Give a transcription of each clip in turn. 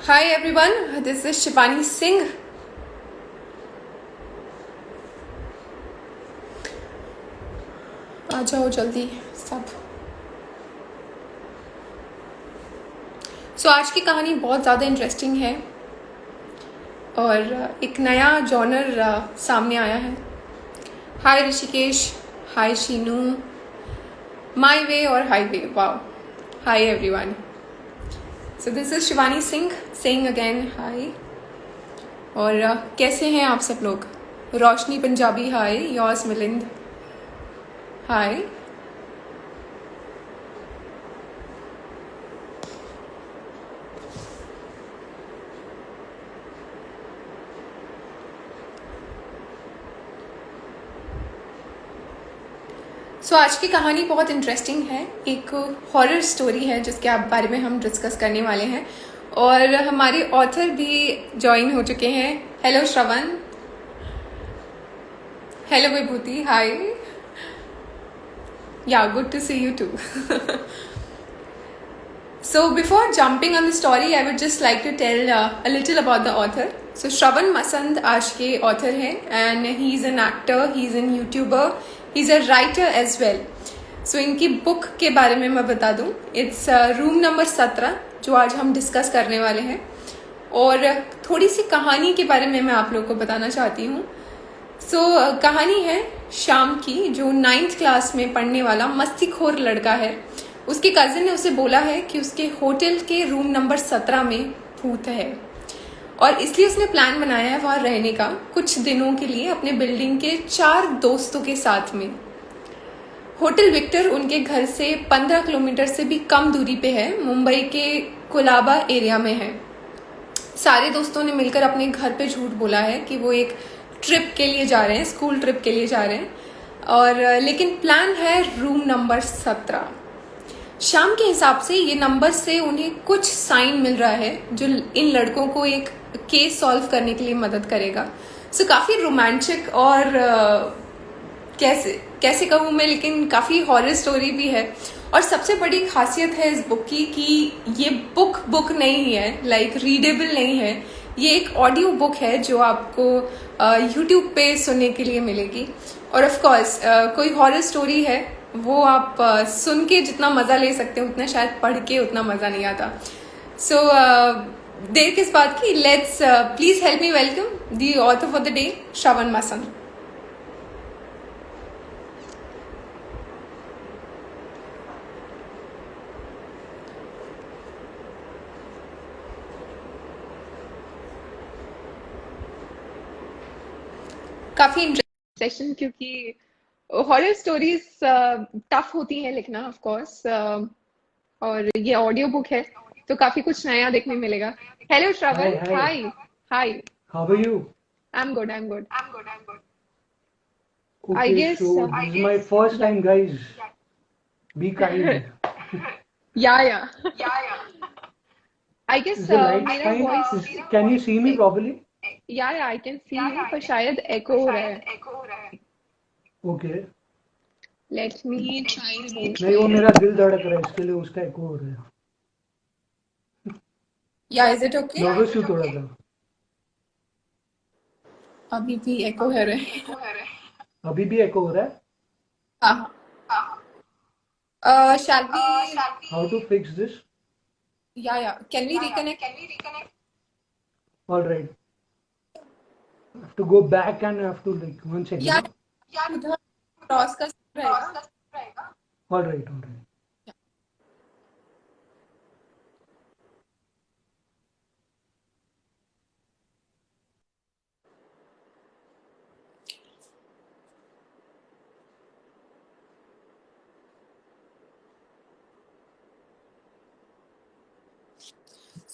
Hi everyone, this is Shivani Singh. आ जाओ जल्दी सब। आज की कहानी बहुत ज़्यादा इंटरेस्टिंग है और एक नया जॉनर सामने आया है। हाय ऋषिकेश, हाय शीनू, माय वे और highway. Wow, hi everyone. This is Shivani Singh saying again हाय। और कैसे हैं आप सब लोग? रोशनी पंजाबी हाय, यॉस मिलिंद हाय। आज की कहानी बहुत इंटरेस्टिंग है। एक हॉरर स्टोरी है जिसके बारे में हम डिस्कस करने वाले हैं और हमारे ऑथर भी ज्वाइन हो चुके हैं। Hello Shravan, hello Vibhuti, hi. Yeah good to see you too. Before jumping on the story I would just like to tell a little about the author. Shravan Masand आज के ऑथर हैं and he is an actor, he is an YouTuber, he is a writer as well. इनकी book के बारे में मैं बता दूं, इट्स रूम नंबर 17 जो आज हम डिस्कस करने वाले हैं। और थोड़ी सी कहानी के बारे में मैं आप लोगों को बताना चाहती हूँ। कहानी है शाम की, जो 9th क्लास में पढ़ने वाला मस्तीखोर लड़का है। उसके कजिन ने उसे बोला है कि उसके होटल के रूम नंबर 17 में भूत है और इसलिए उसने प्लान बनाया है वहाँ रहने का कुछ दिनों के लिए अपने बिल्डिंग के 4 दोस्तों के साथ में। होटल विक्टर उनके घर से 15 किलोमीटर से भी कम दूरी पे है, मुंबई के कुलाबा एरिया में है। सारे दोस्तों ने मिलकर अपने घर पे झूठ बोला है कि वो एक ट्रिप के लिए जा रहे हैं, स्कूल ट्रिप के लिए जा रहे हैं, और लेकिन प्लान है रूम नंबर 17। शाम के हिसाब से ये नंबर से उन्हें कुछ साइन मिल रहा है जो इन लड़कों को एक केस सॉल्व करने के लिए मदद करेगा। काफ़ी रोमांटिक और कैसे कहूँ मैं, लेकिन काफ़ी हॉरर स्टोरी भी है। और सबसे बड़ी खासियत है इस बुक की कि ये बुक नहीं है, लाइक रीडेबल नहीं है। ये एक ऑडियो बुक है जो आपको यूट्यूब पे सुनने के लिए मिलेगी। और ऑफ कोर्स कोई हॉरर स्टोरी है वो आप सुन के जितना मज़ा ले सकते हो उतना शायद पढ़ के उतना मज़ा नहीं आता। देर किस बात की, let's please help me welcome the author for the day, Shravan Masand. काफी इंटरेस्टिंग सेशन, क्योंकि हॉरर स्टोरीज टफ होती हैं लिखना ऑफ कोर्स, और ये ऑडियो बुक है तो काफी कुछ नया देखने मिलेगा। Hello Hi, Shravan, hi. Hi. Hi, How are you? I am good, I am good. I Okay, guess so this is my first या time, guys. Be kind. या आई Is गेस the lights मेरा fine? Can you see me voice, properly? या I can see you, पर शायद एको हो रहा है। Okay. Let me try नहीं, वो रिमूव। मेरा दिल धड़क रहा है इसके लिए उसका एको हो रहा है। या इज इट ओके? नर्वस हूँ थोड़ा सा। अभी भी एको है रहे। अभी भी एको हो रहा है। हाँ, shall we? How to fix this? Yeah. Can we reconnect? All right. I have to go back and I have to like one second. या Huh? उधर क्रॉस का रहेगा। All right, all right.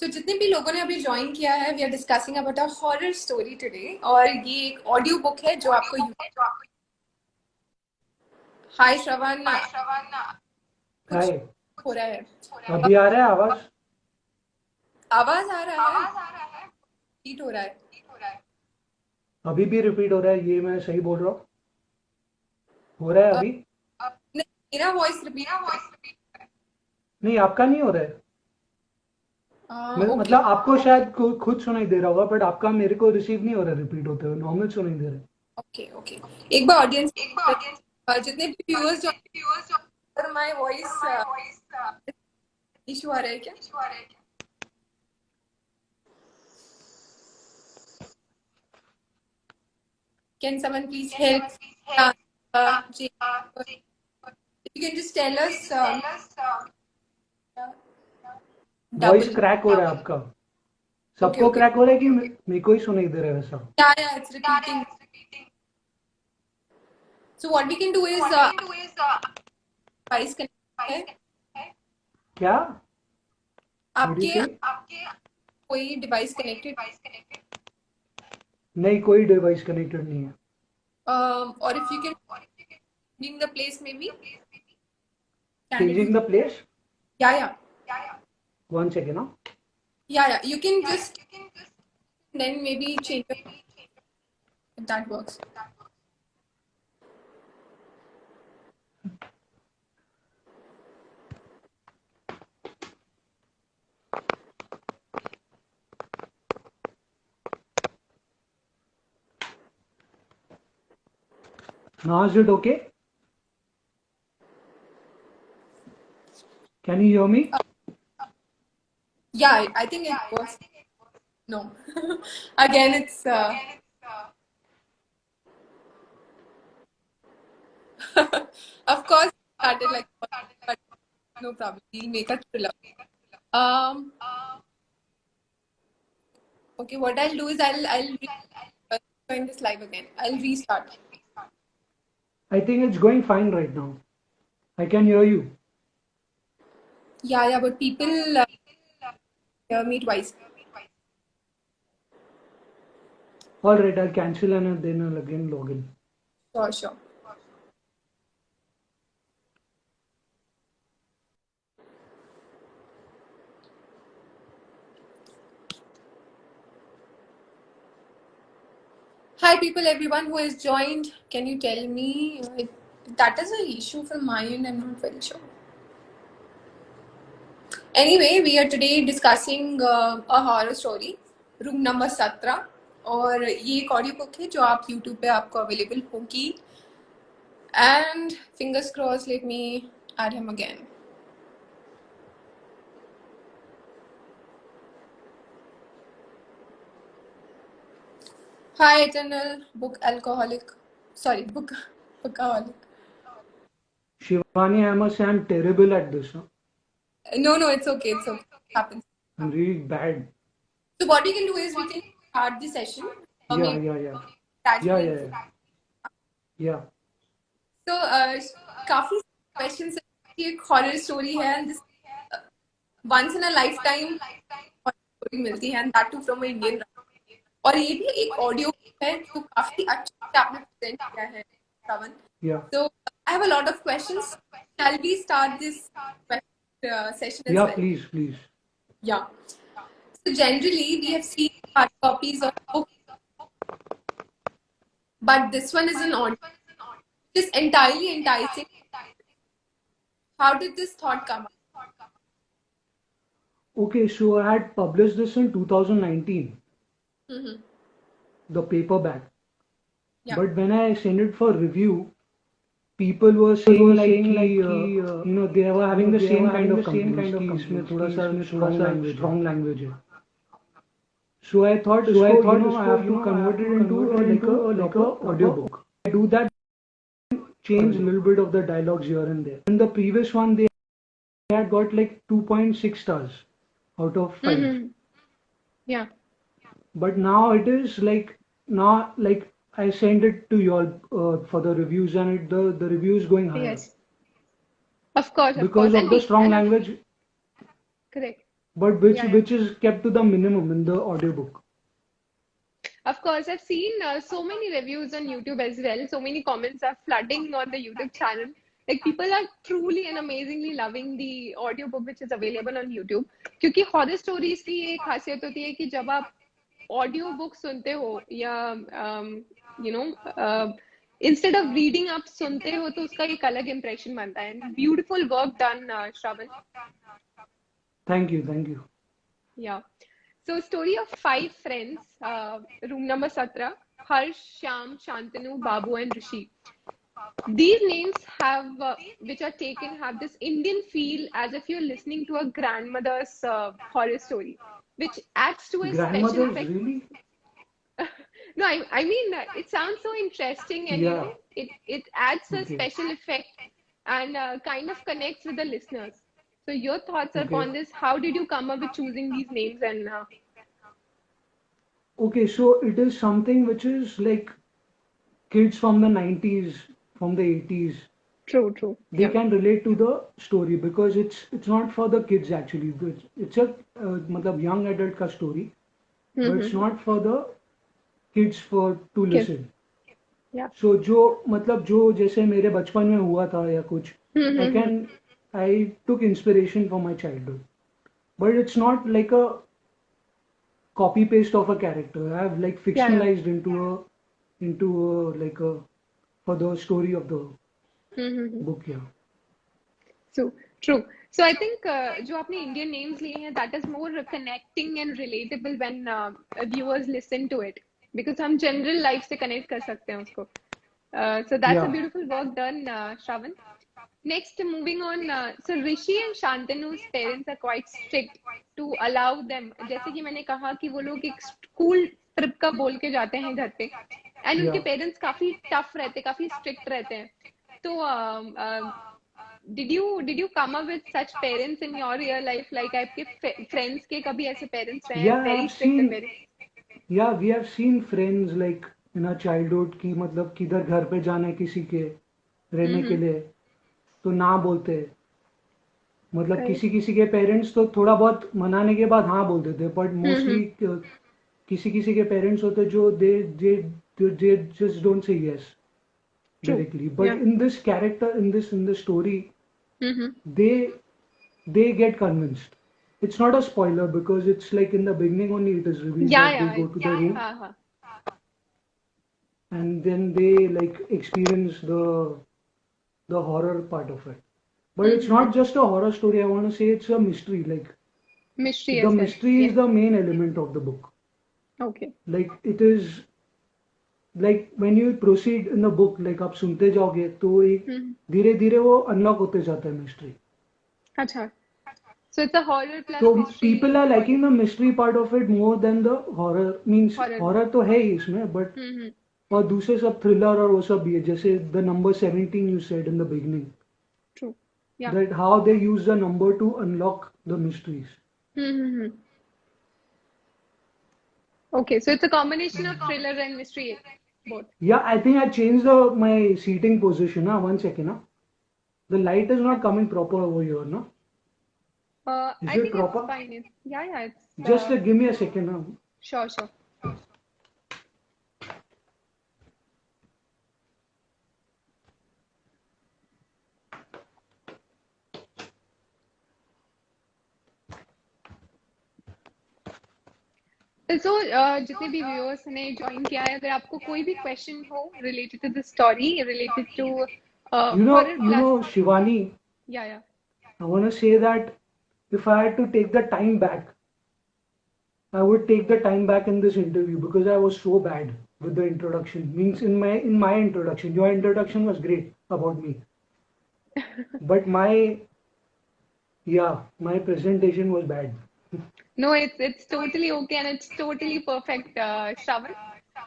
जितने भी लोगों ने अभी ज्वाइन किया है, we are discussing about a horror story today, और ये एक ऑडियो बुक है जो आपको। हाय श्रवण, कुछ Hi. हो रहा है? अभी आ रहा है आवाज? आवाज आ रहा है, हीट हो रहा है। अभी भी रिपीट हो रहा है, ये मैं सही बोल रहा हूँ? हो रहा है अभी? नहीं, मेरा वॉइस रिपीट। नहीं, आपका नहीं हो रहा है। Okay. मतलब आपको शायद खुद सुनाई दे रहा होगा, बट आपका मेरे को रिसीव नहीं हो रहा रिपीट होते हुए, नॉर्मल सुनाई दे रहा है। ओके ओके, एक बार ऑडियंस जितने भी व्यूअर्स जो पर माय वॉइस इशू आ रहा है क्या? Can someone please help? Jay, if you can just tell us voice double. Crack हो रहा है आपका। Okay सबको okay. क्रैक हो रहा है कि मेरे को ही सुनाई दे रहा है वैसा? Yeah, it's repeating. So what we can do is device connect है क्या? आपके से कोई डिवाइस कनेक्टेड नहीं, कोई डिवाइस कनेक्टेड नहीं है। और if you can changing the place maybe can it changing be? The place, Yeah. 1 second ना। Yeah, you can just then maybe change it if that works. Now is it okay? Can you hear me? Yeah, I think it works. No. Again, it's of course started like but no problem. We'll make a thriller. Um. Okay, what I'll do is join this live again. I'll restart. I think it's going fine right now. I can hear you. Yeah, but people hear me twice. Alright, I'll cancel and then I'll again log in. Sure. Hi, people, everyone who has joined. Can you tell me if that is an issue from my end? I'm not very sure. Anyway, we are today discussing a horror story, room number 17, और ये एक audio book है जो आप YouTube पे आपको available होगी. And fingers crossed, let me add him again. Hi, Eternal Bookaholic. Shivani, I must say I'm terrible at this. Huh? No, it's okay. Happens. I'm really bad. So what we can do is we can start the session. Yeah. Gradually. Yeah. So काफी questions है कि एक horror story है and this once in a lifetime horror story मिलती है and that too from an Indian writer. और ये भी एक ऑडियो है जो काफी अच्छे से आपने प्रेजेंट किया है, श्रवण. Yeah. So I have a lot of questions. Shall we start this question, session as Yeah, well? please. Yeah. So generally we have seen hard copies of books, but this one is an audio, which is entirely enticing. How did this thought come up? Okay, so I had published this in 2019, the paperback. Yeah. But when I sent it for review, people were saying they were having the same kind of complaints कि इसमें थोड़ा सा strong language है. So I thought I have to convert it into like a proper audiobook. I do that, change a little bit of the dialogues here and there. In the previous one, they had got like 2.6 stars out of 5. Yeah. But now it is like I send it to you all for the reviews, and the review is going higher. Yes, of course. Because of the strong language, Correct. but which is kept to the minimum in the audiobook. Of course, I've seen so many reviews on YouTube as well. So many comments are flooding on the YouTube channel. Like people are truly and amazingly loving the audiobook which is available on YouTube. क्योंकि horror stories की एक खासियत होती है कि जब आप audio book सुनते हो या you know instead of reading आप सुनते हो तो उसका एक अलग इंप्रेशन बनता है. Beautiful work done, Shravan. Thank you. Yeah. So, story of five friends, room number 17, Harsh, Shyam, Shantanu, Babu, and Rishi. These names have, which are taken, have this Indian feel as if you're listening to a grandmother's horror story, which adds to a special Grandmothers, effect. really? No, I mean, it sounds so interesting, and Yeah. it adds a Okay. special effect and kind of connects with the listeners. So, your thoughts Okay. upon this? How did you come up with choosing these names? And Okay, so it is something which is like kids from the 90s, from the 80s, true, true, they yeah. can relate to the story because it's not for the kids actually. It's a मतलब young adult का story, but it's Mm-hmm. not for the kids for to Okay. listen. Yeah. So जो मतलब जो जैसे मेरे बचपन में हुआ था या कुछ, I Mm-hmm. can I took inspiration from my childhood, but it's not like a copy paste of a character. I have like Yeah, yeah. fictionalized into a like a for the story of the Mm-hmm. book. Yeah. So true. So I think जो आपने Indian names लिए हैं, that is more connecting and relatable when viewers listen to it because हम general life से connect कर सकते हैं उसको. So that's a Yeah. beautiful work done, Shravan. Next, moving on. So Rishi and Shantanu's parents are quite strict to allow them. जैसे कि मैंने कहा कि वो लोग एक school trip का बोल के जाते हैं घर पे, and उनके Yeah. parents काफी tough रहते, काफी strict रहते हैं. तो did you come up with such parents in your real life? Like आपके friends के कभी ऐसे parents रहे हैं, Yeah, very I've strict and seen. very. Yeah, we have seen friends like in our childhood कि मतलब किधर घर पे जाना है किसी के रहने के हम्म. लिए तो ना बोलते हैं। मतलब Correct. किसी किसी के पेरेंट्स तो थोड़ा बहुत मनाने के बाद हाँ बोल देते हैं, बट मोस्टली हम्म. किसी किसी के पेरेंट्स होते हैं जो they just don't say yes True. directly. But Yeah. in this character, in this story, Mm-hmm. they they get convinced. It's not a spoiler because it's like in the beginning only it is revealed Yeah, that they yeah. go to It's the room हाँ हाँ. and then they like experience the horror part of it. But it's Mm-hmm. not just a horror story. I want to say it's a mystery. Like Mystery the as well. mystery is Yes. the main element of the book. Okay. Like it is like when you proceed in the book, like आप सुनते जाओगे तो एक Mm-hmm. धीरे धीरे वो unlock होते जाता है mystery. अच्छा. So it's a horror plus So people mystery are liking volume. the mystery part of it more than the horror. Means Horror. horror तो है ही इसमें, but Mm-hmm. और दूसरे सब thriller और वो सब भी है. जैसे the number 17 you said in the beginning, True. Yeah. that how they use the number to unlock the mysteries. Mm-hmm. Okay, so it's a combination of thriller and mystery, both. Yeah, I think I changed my seating position. 1 second. The light is not coming proper over here. No? Is I it think it's proper? fine. Yeah, yeah, it's Just give me a second. sure, sure. So, जितने भी viewers ने join किया है, अगर आपको कोई भी question हो related to the story, related to horror You plus, know, Shivani, yeah, yeah. I want to say that if I had to take the time back, I would take the time back in this interview because I was so bad with the introduction. Means in my introduction, your introduction was great about me, but my presentation was bad. No, it's totally okay and it's totally perfect, Shravan.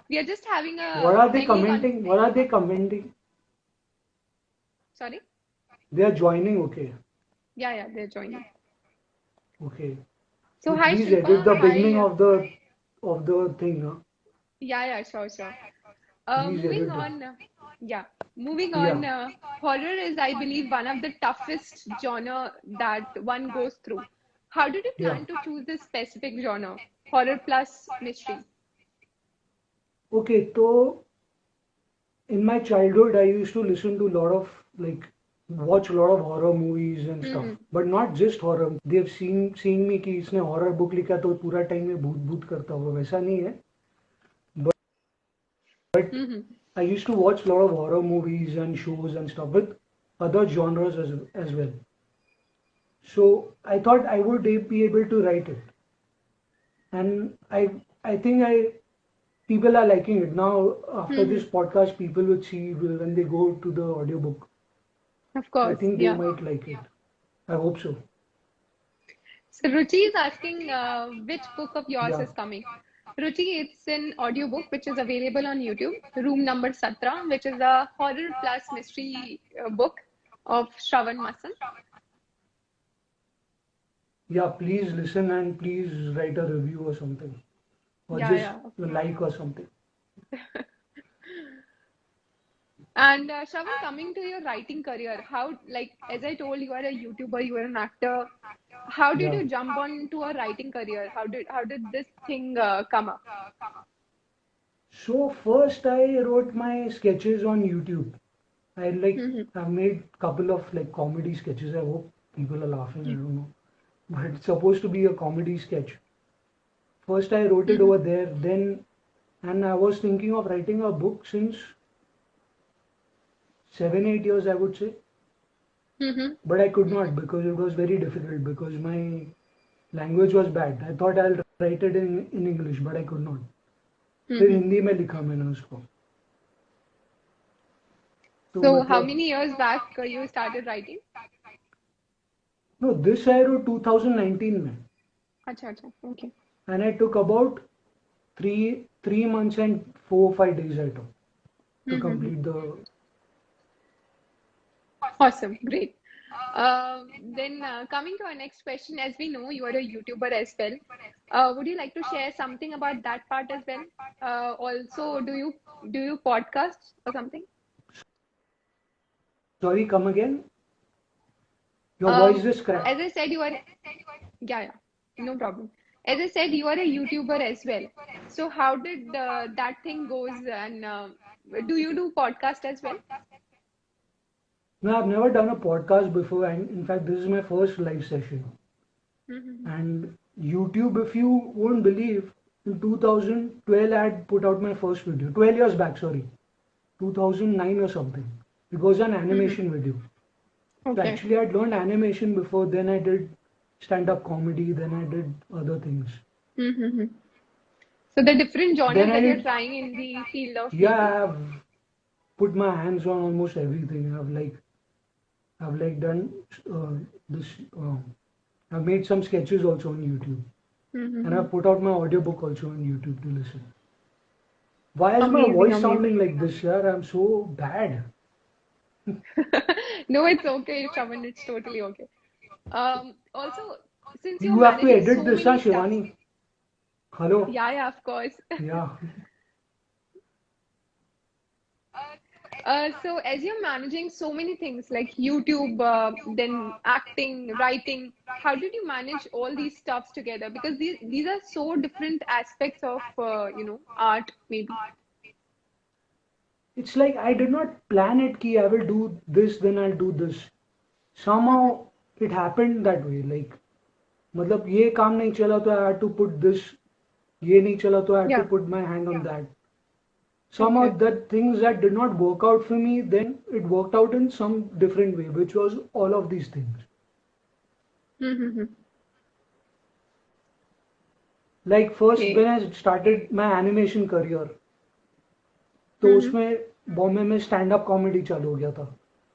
We are just having What a are they friendly con. commenting? What are they commenting? Sorry? They are joining. Okay, Yeah, yeah, they're joining. okay. So, You hi please edit Shilpa, the beginning hi. of the thing. Huh? Yeah, yeah, sure, sure. Please Moving edit it. on, yeah, moving Yeah, on. Horror is, I believe, one of the toughest genre that one goes through. How did you yeah. plan to choose this specific genre, horror plus mystery? Okay, so in my childhood, I used to listen to a lot of like watch a lot of horror movies and stuff, Mm-hmm. but not just horror. They've seen me कि इसने horror book लिखा तो पूरा time में भूत भूत करता होगा वैसा नहीं है. But Mm-hmm. I used to watch a lot of horror movies and shows and stuff with other genres as well. So I thought I would be able to write it. and I think people are liking it now. After this podcast, people will see when they go to the audiobook. Of I course, think they yeah. might like it. I hope so. So Ruchi is asking which book of yours Yeah. is coming. Ruchi, it's an audiobook which is available on YouTube. Room number 17, which is a horror plus mystery book of Shravan Masan. Yeah, please listen and please write a review or something. Or Yeah, just yeah. a like or something. And Shravan, coming to your writing career, how, like, as I told you, are a YouTuber, you are an actor. How did Yeah. you jump on to a writing career? How did this thing come up? So first I wrote my sketches on YouTube. I've made couple of like comedy sketches. I hope people are laughing. I don't know, but it's supposed to be a comedy sketch. First I wrote it over there. Then, and I was thinking of writing a book since 7 8 years, I would say. But I could not because it was very difficult because my language was bad. I thought I'll write it in English, but I could not. फिर हिंदी में लिखा मैंने उसको. तो So, how मतलब many years back you started writing? no, this I wrote 2019 में, Acha, acha. Okay. and I took about 3 months and 4 or 5 days I took to complete the. Awesome. Great. Then coming to our next question, as we know, you are a YouTuber as well. Would you like to share something about that part as well? Also, do you podcast or something? Sorry, come again. Your voice Um, is cracked. as I said, you are, yeah, yeah, no problem. As I said, you are a YouTuber as well. So how did that thing goes, and do you do podcast as well? No, I've never done a podcast before, and in fact, this is my first live session. And YouTube, if you won't believe, in 2012 I had put out my first video. 12 years back, sorry, 2009 or something. It was an animation video. So Okay. actually, I'd learned animation before. Then I did stand-up comedy. Then I did other things. So the different Then genres I that you're did, trying in the field of YouTube. yeah, I've put my hands on almost everything. I've like done this. I've made some sketches also on YouTube, and I've put out my audiobook also on YouTube to listen. Why is my Amazing, voice sounding amazing. like this, sir? I'm so bad. No, it's okay, Shravan. It's totally okay. Also, since you're You have to managing edit so this, huh, many stuffs, Shivani? Hello? yeah, yeah, of course. Yeah. So as you're managing so many things like YouTube, then acting, writing, how did you manage all these stuffs together? Because these are so different aspects of art, maybe. It's like I did not plan it ki I will do this, then I'll do this. Somehow it happened that way. Like, मतलब ये काम नहीं चला तो I had to put this. ये नहीं चला तो I had to Yeah. put my hand on that. Somehow Okay. that things that did not work out for me, then it worked out in some different way, which was all of these things. Like first when Okay. I started my animation career, तो उसमें बॉम्बे में stand up comedy चालू हो गया था.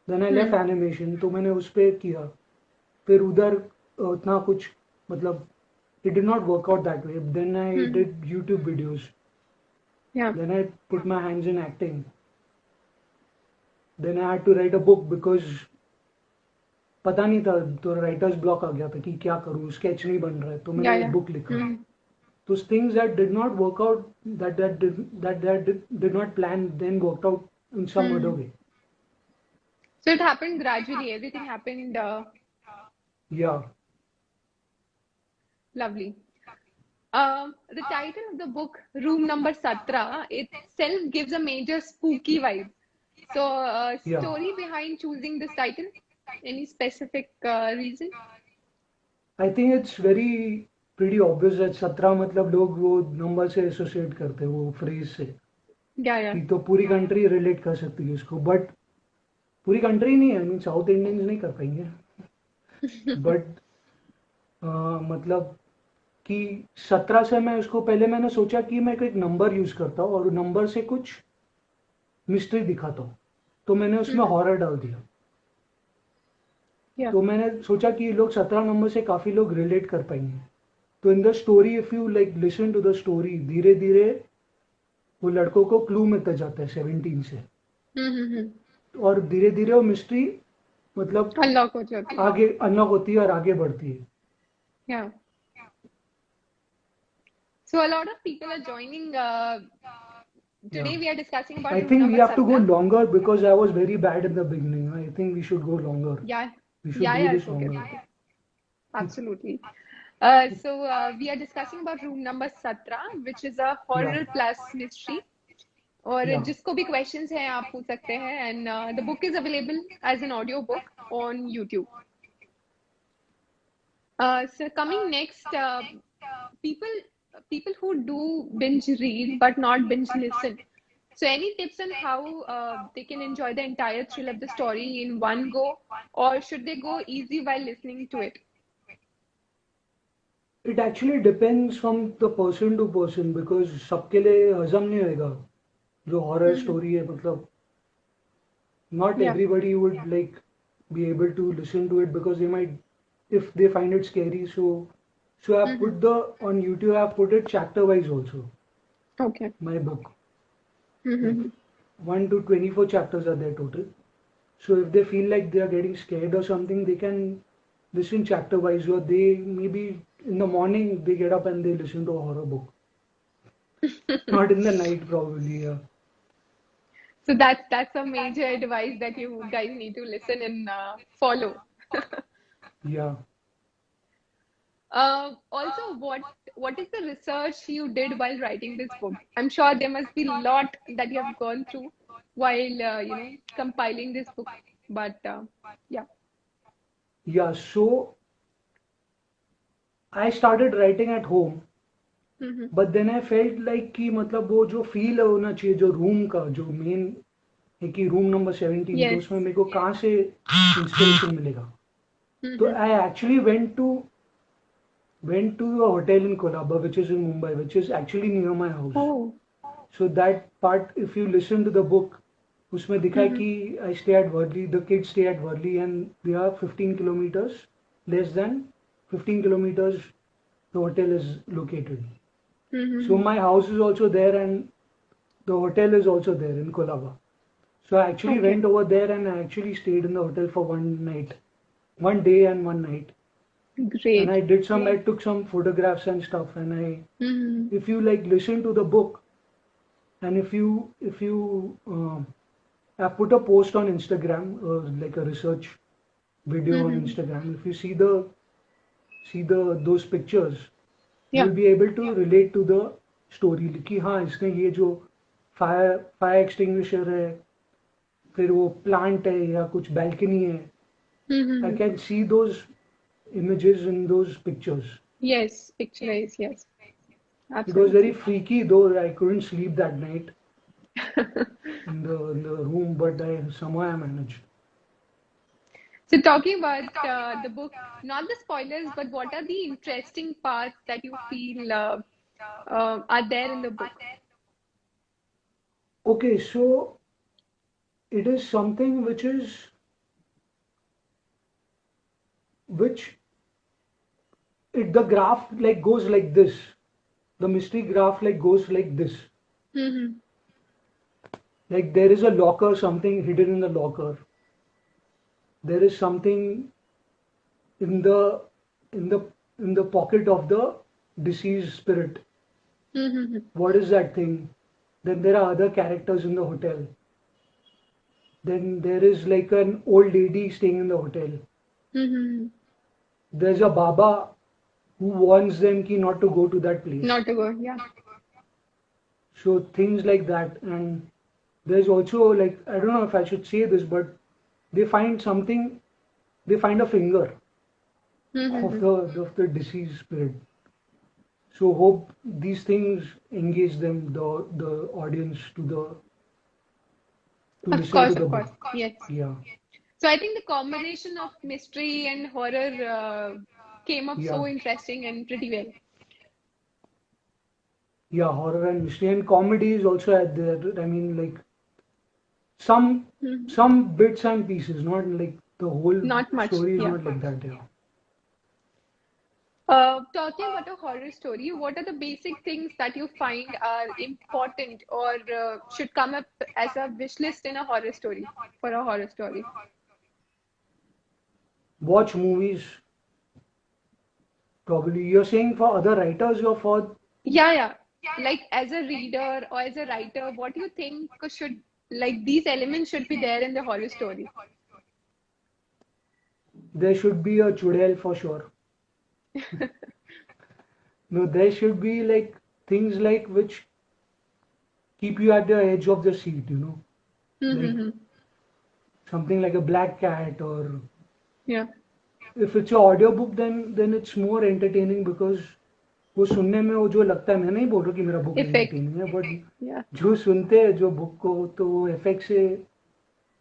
Then I left animation, तो मैंने उस पे किया. फिर उधर उतना कुछ मतलब it did not work out that way. Then I did YouTube videos. Yeah. Then I put my hands in acting. Then I had to write a book because पता नहीं था, तो राइटर्स ब्लॉक आ गया था कि क्या करूँ, स्केच नहीं बन रहा है, तो Yeah, मैंने एक yeah. बुक लिखा. Those things that did not work out, that did not plan, then worked out in some other way. So it happened gradually. Everything happened Yeah. lovely. The title of the book, Room Number 17, itself gives a major spooky vibe. So, Yeah. story behind choosing this title? Any specific reason? I think it's very pretty obvious that 17 मतलब लोग वो number से associate करते हैं वो phrase से Yeah, yeah. कि तो पूरी कंट्री रिलेट कर सकती है इसको. बट पूरी कंट्री नहीं है, आई मीन साउथ इंडियंस नहीं कर पाएंगे. बट मतलब कि 17 से मैं उसको पहले मैंने सोचा कि मैं एक नंबर यूज करता हूँ और नंबर से कुछ मिस्ट्री दिखाता हूँ, तो मैंने उसमें हॉरर डाल दिया। Yeah. तो मैंने सोचा कि लोग 17 नंबर से काफी लोग रिलेट कर पाएंगे। तो in the story if you like listen to the story, धीरे धीरे वो लड़कों को क्लू मिलता जाता है 17 से, और धीरे धीरे वो मिस्ट्री मतलब अनलॉक हो जाती है। आगे अनलॉक होती है और आगे बढ़ती है। Yeah. So a lot of people are joining. Yeah. Today we are discussing about I room think we number have to go 17. longer because I was very bad in the beginning. I think we should go longer. Yeah, We should yeah, do yeah, this it's okay. longer. Absolutely. We are discussing about room number 17, which is a Yeah. horror plus mystery. और Yeah. जिसको भी questions हैं आप पूछ सकते हैं, and the book is available as an audio book on YouTube. So coming next, people who do binge read but not binge listen. So any tips on how they can enjoy the entire thrill of the story in one go, or should they go easy while listening to it? It actually depends from the person to person because सबके लिए हजम नहीं होएगा जो horror story है, मतलब not Yeah. everybody would like be able to listen to it because they might, if they find it scary. So I've put the on YouTube, I've put it chapter wise also, Okay. my book. Like 1 to 24 chapters are there total. So if they feel like they are getting scared or something, they can listen chapter wise, or they maybe in the morning they get up and they listen to a horror book. Not in the night probably. Yeah. So that's a major advice that you guys need to listen and follow. Yeah. Also, what is the research you did while writing this book? I'm sure there must be a lot that you have gone through while compiling this book. But yeah. Yeah. So I started writing at home, but then I felt like कि मतलब वो जो feel होना चाहिए जो room का जो main है कि रूम नंबर 17, तो Yes. उसमें मेरे को कहाँ से इंस्पिरेशन मिलेगा। तो I actually went to a hotel in Colaba, which is in Mumbai, which is actually near my house. Oh. So that part, if you listen to the book, उसमें दिखा है कि I stay at Worli, the kids stay at Worli, and they are 15 kilometers, less than 15 kilometers, the hotel is located. So my house is also there, and the hotel is also there in Colaba. So I actually Okay. went over there and I actually stayed in the hotel for one day and one night. Great. And I took some photographs and stuff. And if you like listen to the book, and if you, I put a post on Instagram, like a research video on Instagram. If you see those pictures, Yeah. you'll be able to relate to the story. कि हाँ इसने ये जो fire extinguisher है, फिर वो plant है या कुछ balcony है. I can see those images in those pictures. Yes, picturize, yes. It was very Absolutely. freaky, though I couldn't sleep that night in the room, but somehow I managed. So talking about the book, not the spoilers, but what are the interesting parts that you feel are there in the book? Okay, so it is something which the graph like goes like this. The mystery graph like goes like this. Like there is a locker, something hidden in the locker. There is something in the in the in the pocket of the deceased spirit. What is that thing? Then there are other characters in the hotel. Then there is like an old lady staying in the hotel. There's a Baba who warns them ki not to go to that place. Not to go, yeah. So things like that. And there's also like, I don't know if I should say this, but they find a finger of the deceased spirit. So hope these things engage them, the audience to Of listen course, to the of book. course, yes. Yeah. So I think the combination of mystery and horror came up so Yeah. interesting and pretty well. Yeah, horror and mystery and comedy is also at there. I mean, like some Mhm. some bits and pieces, not like the whole Not much. story is Yeah. not like that. Yeah. Talking about a horror story, what are the basic things that you find are important or should come up as a wish list in a horror story for a horror story? Watch movies. Probably you're saying for other writers or for Yeah, yeah. Like as a reader or as a writer, what do you think should like these elements should be there in the horror story? there should be a chudel for sure. No, there should be like things like which keep you at the edge of the seat, like Mm-hmm. something like a black cat, or Yeah. if it's an audiobook, then it's more entertaining because वो सुनने में वो जो लगता है, मैं नहीं बोल रहा कि मेरा बुक Effect. एंटरटेनिंग है, बट Yeah. जो सुनते हैं जो बुक को तो वो इफेक्ट से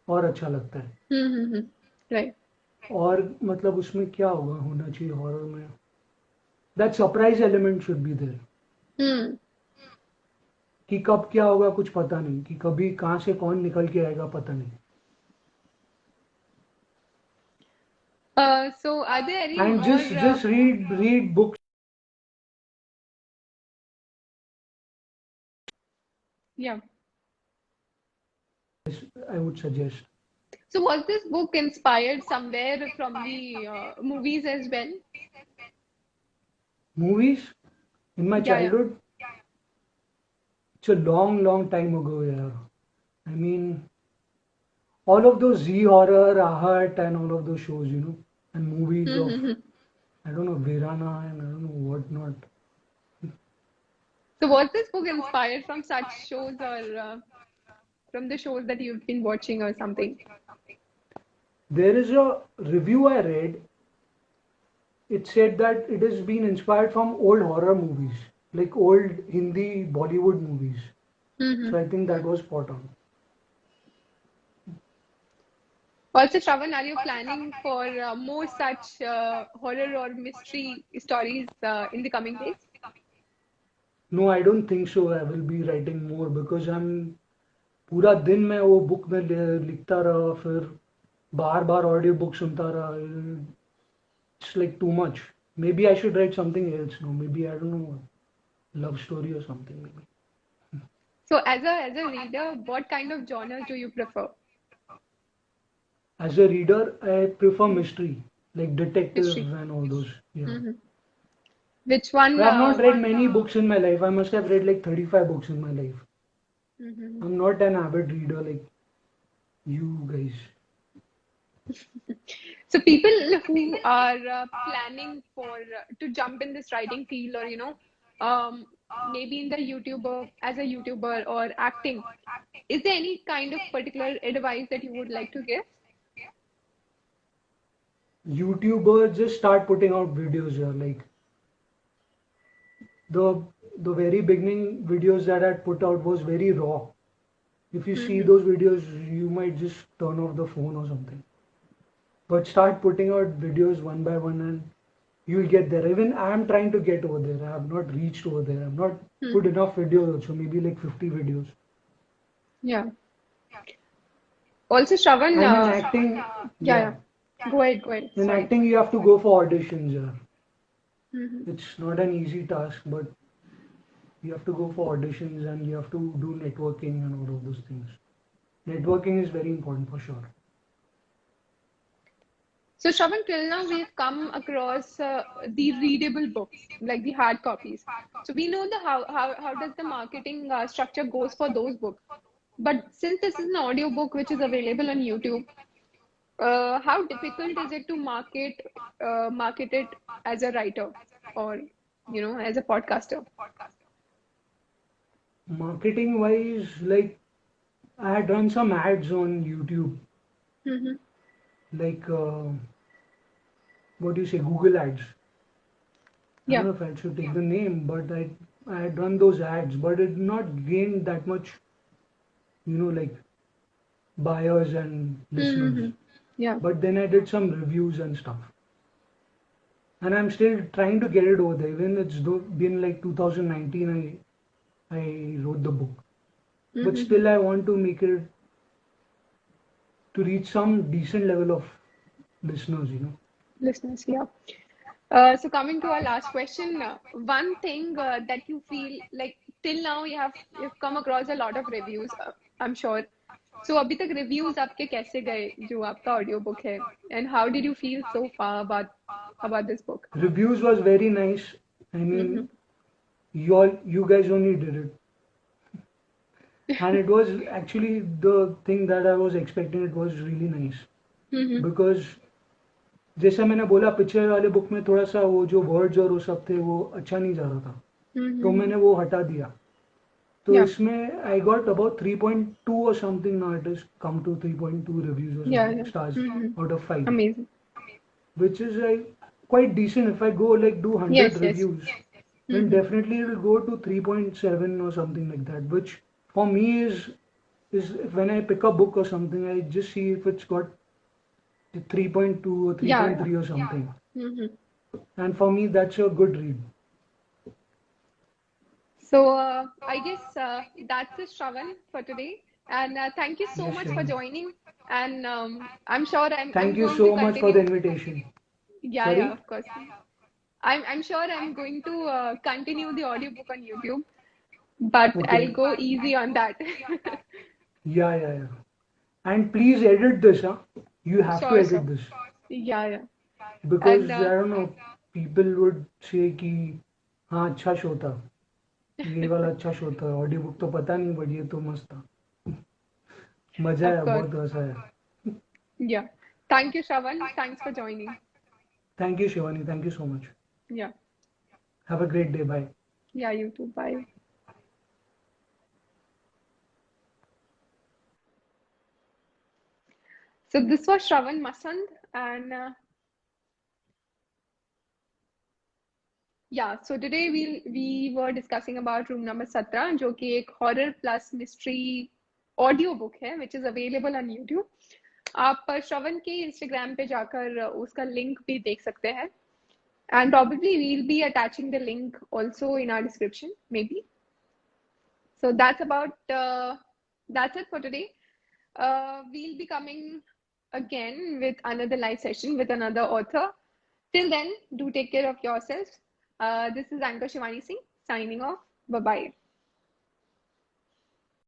और अच्छा लगता है. Mm-hmm. Right. और मतलब उसमें क्या होना चाहिए हॉरर में, that surprise element should be there, Hmm. कि कब क्या होगा कुछ पता नहीं, कि कभी कहाँ से कौन निकल के आएगा पता नहीं. So are there any and more just read books. yeah. I would suggest So was this book inspired somewhere from the movies as well? movies in my Yeah, yeah. childhood. It's a long time ago. Yeah, I mean all of those Z horror, Ahat, and all of those shows, and movies of, Mm-hmm. I don't know, Virana and I don't know what not. So was this book inspired from such shows or from the shows that you've been watching or something? There is a review I read. It said that it has been inspired from old horror movies, like old Hindi Bollywood movies. Mm-hmm. So I think that was spot on. Also, Shravan, are you planning for more such horror or mystery stories in the coming days? No, I don't think so. I will be writing more because I'm पूरा दिन मैं वो book में लिखता रहा, फिर बार बार audio book सुनता रहा. It's like too much. Maybe I should write something else. No, maybe I don't know, love story or something. Maybe So, as a reader, what kind of genres do you prefer? as a reader, I prefer mystery, like detective Mystery. and all those. Yeah, Hmm. Which one? I have not read many books in my life. I must have read like 35 books in my life. Mhm. I'm not an avid reader like you guys. So people who are planning for to jump in this writing field, or um, maybe in the YouTuber as a YouTuber or acting, is there any kind of particular advice that you would like to give? YouTubers just start putting out videos here. Like the the very beginning videos that I put out was very raw. If you see Hmm. those videos, you might just turn off the phone or something. But start putting out videos one by one and you'll get there. Even I'm trying to get over there. I have not reached over there. I've not put Hmm. enough videos also, maybe like 50 videos. Yeah. Also, Shravan, And in acting, yeah, yeah. yeah. Go ahead, go ahead. In Sorry. acting, you have to go for auditions. Yeah. Hmm. It's not an easy task, but you have to go for auditions and you have to do networking and all of those things. Networking is very important for sure. So, Shravan, till now we've come across the readable books, like the hard copies. So we know the how does the marketing structure goes for those books. But since this is an audio book which is available on YouTube, how difficult is it to market it as a writer or as a podcaster? Marketing wise, like I had run some ads on YouTube, Mm-hmm. like what do you say, Google ads. I don't Yeah. know if I should take the name, but I had run those ads, but it did not gain that much, like buyers and listeners. Mm-hmm. Yeah. But then I did some reviews and stuff, and I'm still trying to get it over there. Even it's been like 2019, I wrote the book. But still, I want to make it to reach some decent level of listeners, you know. Listeners, yeah. So coming to our last question, one thing that you feel like till now you've come across a lot of reviews, I'm sure. So अभी तक reviews आपके कैसे गए जो आपका audio book है, and how did you feel so far about this book? Reviews was very nice. I mean, you guys only did it. And it was actually the thing that I was expecting. It was really nice. Because जैसा मैंने बोला पिछले वाले book में थोड़ा सा वो जो वर्ड्स और वो सब थे वो अच्छा नहीं जा रहा था, तो मैंने वो हटा दिया. तो Yeah, इसमें I got about 3.2 or something. Now it has come to 3.2 reviews or yeah, something yeah. stars out of 5, Amazing. which is like quite decent. If I go like do 100 Yes, yes. reviews, then definitely it will go to 3.7 or something like that. Which for me is when I pick a book or something, I just see if it's got 3.2 or Yeah, 3.3 or something. yeah. And for me, that's a good read. So I guess that's it, Shravan, for today. And thank you so Yes, much for Shivani. joining. And I'm sure Thank I'm you going to so much for the continue. invitation. Yeah, yeah, Sorry? of course. I'm sure I'm going to continue the audiobook on YouTube, but I'll Okay. go easy on that. Yeah, yeah, yeah. And please edit this, huh? You have to Sure, edit sure. this. Yeah, yeah. Because, And I don't know, people would say कि हाँ अच्छा show था, ये वाला अच्छा show था, audio book तो पता नहीं बट ये तो मस्त था. मजा of आया, course, बहुत हंसा है. yeah. Thank you, Shravan. Thanks for joining. Thank you, Shivani. Thank you so much. Yeah. Have a great day. Bye. Yeah, you too. Bye. So this was Shravan Masand, and yeah, so today we were discussing about room number 17, जो कि एक horror plus mystery audio book है, which is available on YouTube. आप श्रवण के Instagram पे जाकर उसका link भी देख सकते हैं. And probably we'll be attaching the link also in our description, maybe. So that's it for today. We'll be coming again with another live session with another author. Till then, do take care of yourselves. This is Anchor Shivani Singh signing off. Bye bye.